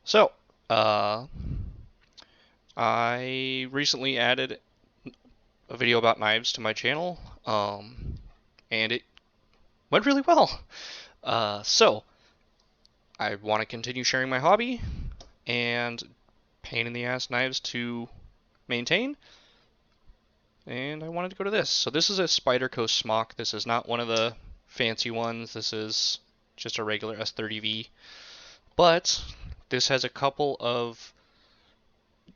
So, uh, I recently added a video about knives to my channel, and it went really well. So, I want to continue sharing my hobby and pain in the ass knives to maintain, and I wanted to go to this. So this is a Spyderco Smock. This is not one of the fancy ones. This is just a regular S30V, but this has a couple of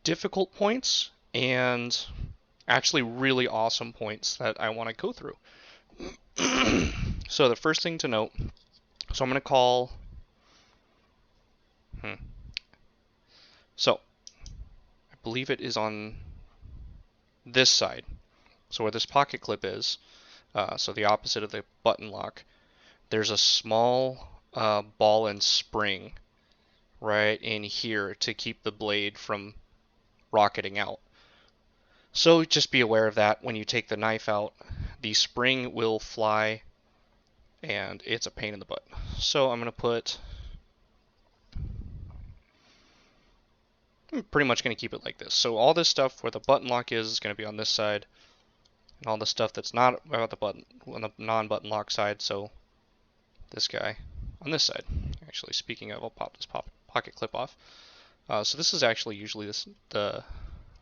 difficult points and actually really awesome points that I want to go through. So the first thing to note, so I'm going to call, hmm, so I believe it is on this side. So where this pocket clip is, so the opposite of the button lock, there's a small ball and spring right in here to keep the blade from rocketing out. So just be aware of that when you take the knife out. The spring will fly and it's a pain in the butt. So I'm pretty much going to keep it like this. So all this stuff where the button lock is going to be on this side, and all the stuff that's not about the button on the non-button lock side. So this guy on this side. Actually, speaking of, I'll pop this pocket clip off. So this is actually usually the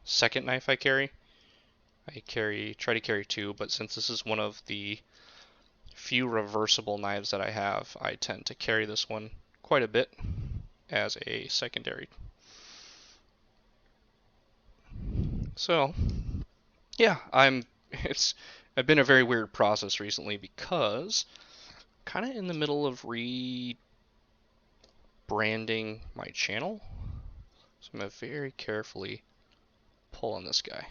second knife I carry. Try to carry two, but since this is one of the few reversible knives that I have, I tend to carry this one quite a bit as a secondary. So yeah, I've been a very weird process recently because kind of in the middle of rebranding my channel. So I'm going to very carefully pull on this guy.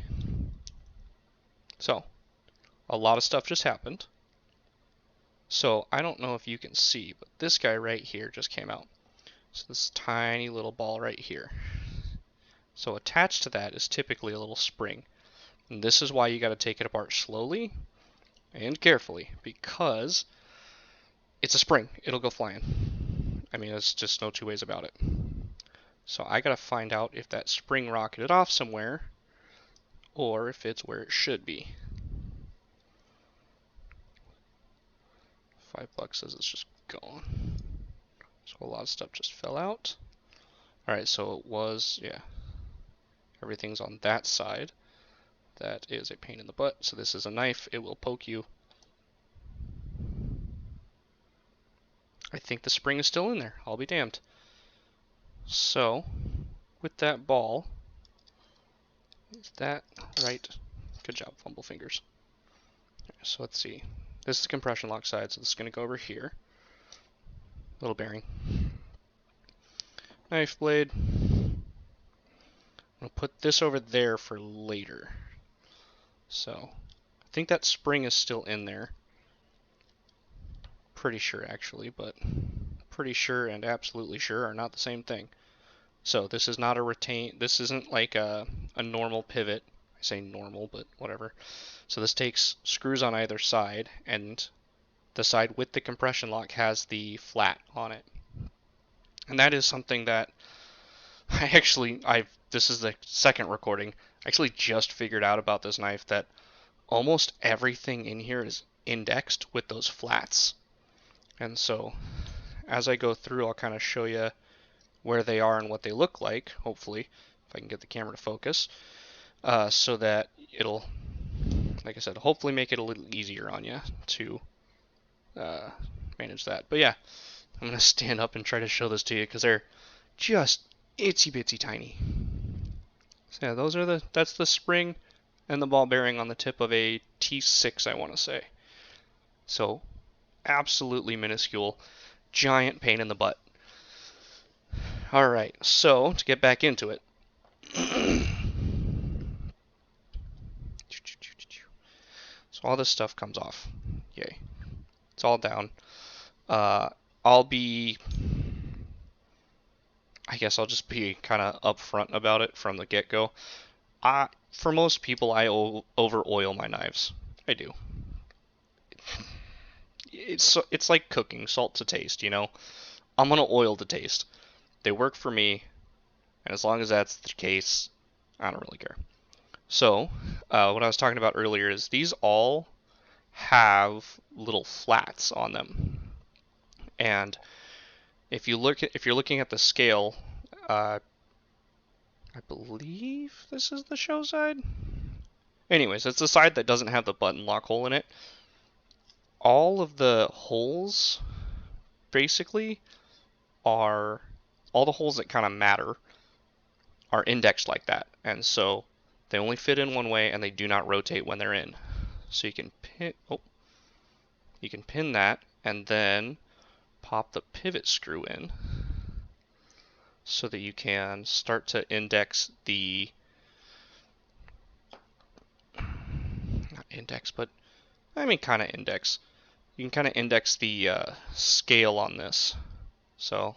So a lot of stuff just happened. So I don't know if you can see, but this guy right here just came out. So this tiny little ball right here. So attached to that is typically a little spring. And this is why you got to take it apart slowly and carefully, because it's a spring. It'll go flying. I mean, there's just no two ways about it. So I got to find out if that spring rocketed off somewhere or if it's where it should be. $5 says it's just gone. So a lot of stuff just fell out. Alright, so it was, yeah, everything's on that side. That is a pain in the butt. So this is a knife. It will poke you. I think the spring is still in there. I'll be damned. So, with that ball, is that right? Good job, fumble fingers. So let's see. This is the compression lock side, so this is going to go over here. Little bearing. Knife blade. I'm going to put this over there for later. So, I think that spring is still in there. Pretty sure, actually, but pretty sure and absolutely sure are not the same thing. So this is not a this isn't like a normal pivot. I say normal, but whatever. So this takes screws on either side, and the side with the compression lock has the flat on it. And that is something that this is the second recording. I actually just figured out about this knife that almost everything in here is indexed with those flats. And so as I go through, I'll kind of show you where they are and what they look like, hopefully, if I can get the camera to focus, so that it'll, like I said, hopefully make it a little easier on you to manage that. But yeah, I'm going to stand up and try to show this to you because they're just itsy bitsy tiny. So yeah, that's the spring and the ball bearing on the tip of a T6, I want to say. So absolutely minuscule, giant pain in the butt. Alright, so to get back into it. So all this stuff comes off. Yay. It's all down. I'll just be kind of upfront about it from the get-go. For most people, I over-oil my knives. I do. It's like cooking, salt to taste, you know? I'm gonna oil to taste. They work for me. And as long as that's the case, I don't really care. So, what I was talking about earlier is these all have little flats on them. And if you're looking at the scale, I believe this is the show side. Anyways, it's the side that doesn't have the button lock hole in it. All of the holes basically are all the holes that kind of matter are indexed like that, and so they only fit in one way and they do not rotate when they're in. So you can pin that and then pop the pivot screw in so that you can start to index the not index, but I mean kind of index. You can kind of index the scale on this. So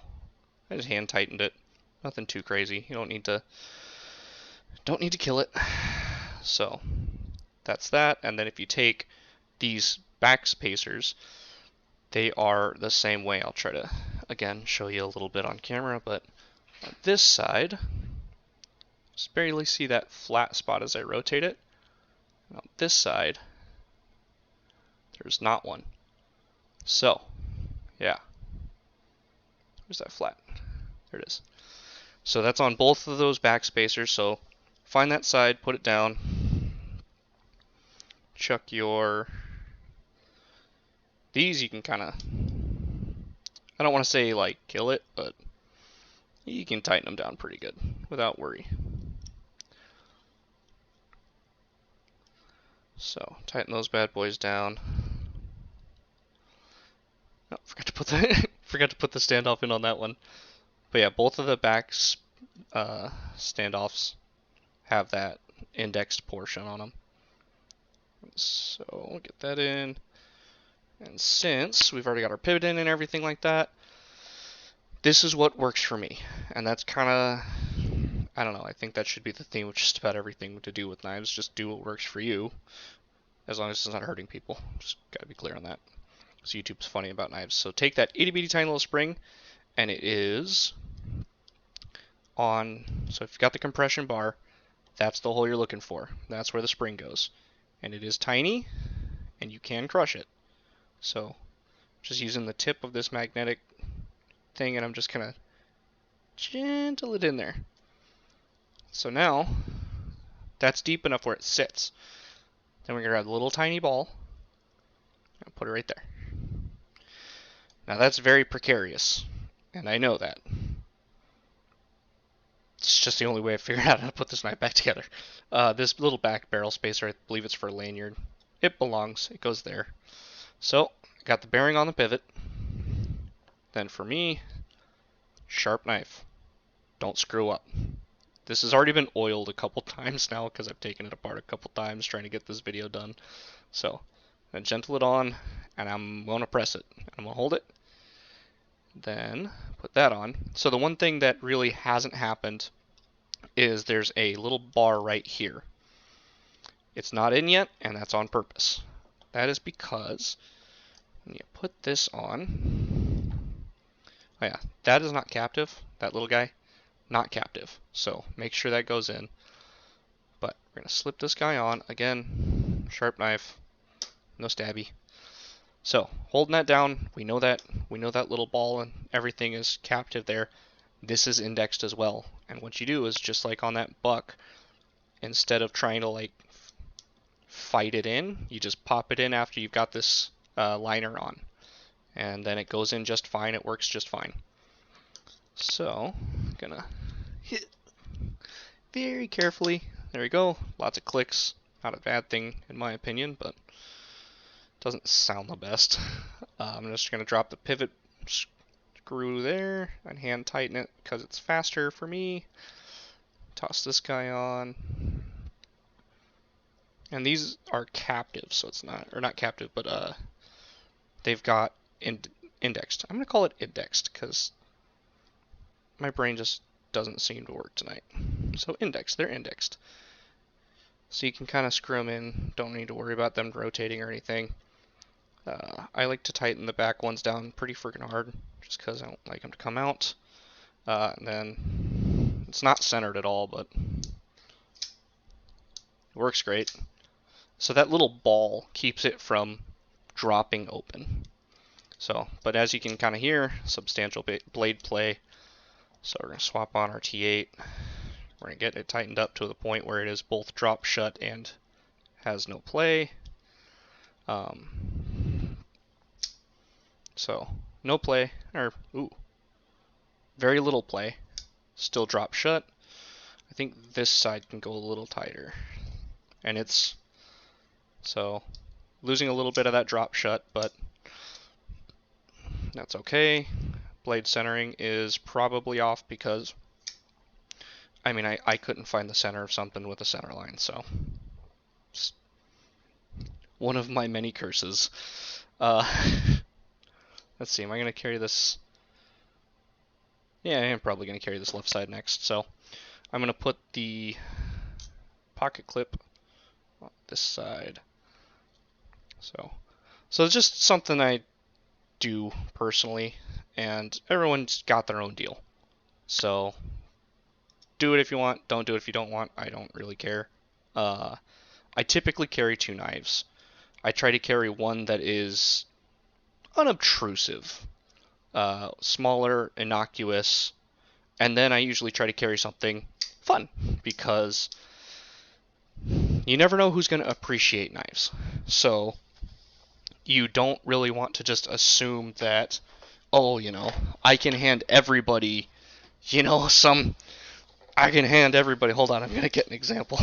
I just hand tightened it. Nothing too crazy. You don't need to kill it. So that's that. And then if you take these back spacers, they are the same way. I'll try to again show you a little bit on camera, but on this side, just barely see that flat spot as I rotate it. And on this side, there's not one. So, yeah. Where's that flat? There it is. So that's on both of those back spacers. So find that side, put it down, chuck your... These you can kind of... I don't want to say like kill it, but you can tighten them down pretty good without worry. So tighten those bad boys down. Oh, forgot to put the standoff in on that one. But yeah, both of the back standoffs have that indexed portion on them. So we'll get that in. And since we've already got our pivot in and everything like that, this is what works for me. And that's kind of, I don't know, I think that should be the theme of just about everything to do with knives. Just do what works for you, as long as it's not hurting people. Just gotta be clear on that. So YouTube's funny about knives. So take that itty bitty tiny little spring, and it is on, so if you've got the compression bar, that's the hole you're looking for. That's where the spring goes. And it is tiny, and you can crush it. So just using the tip of this magnetic thing, and I'm just kind of gentle it in there. So now that's deep enough where it sits. Then we're going to grab the little tiny ball and put it right there. Now that's very precarious, and I know that. It's just the only way I figured out how to put this knife back together. This little back barrel spacer, I believe it's for a lanyard. It belongs. It goes there. So, I got the bearing on the pivot. Then for me, sharp knife. Don't screw up. This has already been oiled a couple times now because I've taken it apart a couple times trying to get this video done. So, I'm going to gentle it on, and I'm going to press it. I'm going to hold it. Then, put that on. So the one thing that really hasn't happened is there's a little bar right here. It's not in yet, and that's on purpose. That is because when you put this on, oh yeah, that is not captive, that little guy, not captive. So make sure that goes in. But we're gonna slip this guy on, again, sharp knife, no stabby. So holding that down, we know that little ball and everything is captive there. This is indexed as well. And what you do is just like on that buck, instead of trying to like fight it in, you just pop it in after you've got this liner on, and then it goes in just fine. It works just fine. So I'm gonna hit very carefully. There we go. Lots of clicks. Not a bad thing in my opinion, but doesn't sound the best. I'm just gonna drop the pivot screw there and hand tighten it because it's faster for me. Toss this guy on. And these are captive, so it's not, or not captive, but they've got indexed. I'm going to call it indexed because my brain just doesn't seem to work tonight. So indexed, they're indexed. So you can kind of screw them in, don't need to worry about them rotating or anything. I like to tighten the back ones down pretty freaking hard, just because I don't like them to come out. And then It's not centered at all, but it works great. So that little ball keeps it from dropping open. So, but as you can kind of hear, substantial blade play. So we're going to swap on our T8. We're going to get it tightened up to the point where it is both drop shut and has no play. So, no play, or, very little play. Still drop shut. I think this side can go a little tighter. And it's, so, losing a little bit of that drop shut, but that's okay. Blade centering is probably off because, I mean, I couldn't find the center of something with a center line, so it's one of my many curses. Let's see, am I going to carry this? Yeah, I am probably going to carry this left side next, so I'm going to put the pocket clip on this side. So it's just something I do personally, and everyone's got their own deal. So do it if you want, don't do it if you don't want. I don't really care. I typically carry 2 knives. I try to carry one that is unobtrusive, smaller, innocuous, and then I usually try to carry something fun, because you never know who's going to appreciate knives. So you don't really want to just assume that, oh, you know, I can hand everybody, you know, I can hand everybody, hold on, I'm going to get an example.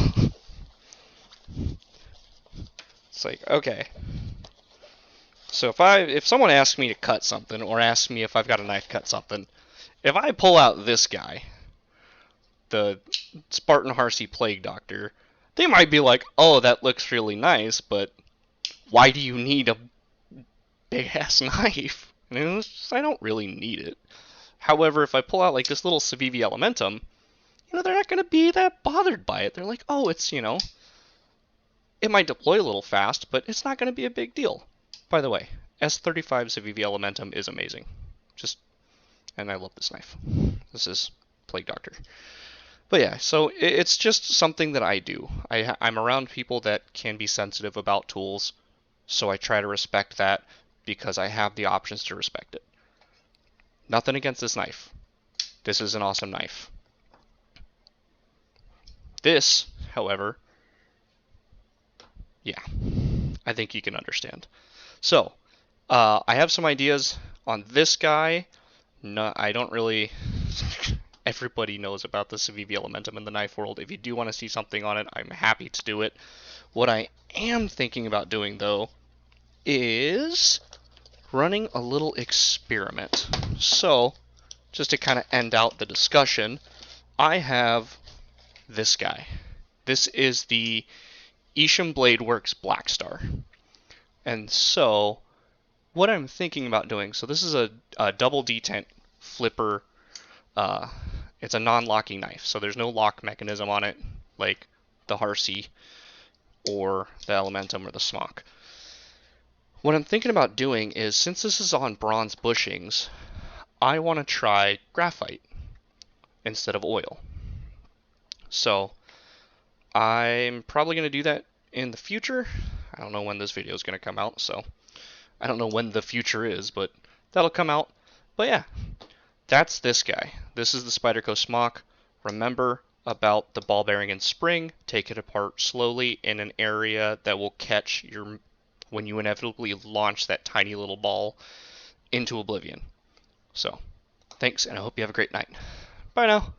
It's like, okay. So if someone asks me to cut something, or asks me if I've got a knife to cut something, if I pull out this guy, the Spartan Harsey Plague Doctor, they might be like, oh, that looks really nice, but why do you need a big-ass knife? And I don't really need it. However, if I pull out like this little S30V Elementum, you know, they're not going to be that bothered by it. They're like, oh, it's, you know, it might deploy a little fast, but it's not going to be a big deal. By the way, S30V S30V Elementum is amazing. And I love this knife. This is Plague Doctor. But yeah, so it's just something that I do. I'm around people that can be sensitive about tools, so I try to respect that because I have the options to respect it. Nothing against this knife. This is an awesome knife. This, however, yeah, I think you can understand. So, I have some ideas on this guy. No, I don't really... Everybody knows about the S30V Elementum in the knife world. If you do want to see something on it, I'm happy to do it. What I am thinking about doing, though, is running a little experiment. So, just to kind of end out the discussion, I have this guy. This is the Isham Blade Works Black Star. And so, what I'm thinking about doing, so this is a double detent flipper. It's a non-locking knife, so there's no lock mechanism on it, like the Harsey or the Elementum or the Smock. What I'm thinking about doing is, since this is on bronze bushings, I want to try graphite instead of oil. So I'm probably going to do that in the future. I don't know when this video is going to come out, so I don't know when the future is, but that'll come out. But yeah, that's this guy. This is the Spyderco Smock. Remember about the ball bearing and spring. Take it apart slowly in an area that will catch when you inevitably launch that tiny little ball into oblivion. So, thanks, and I hope you have a great night. Bye now.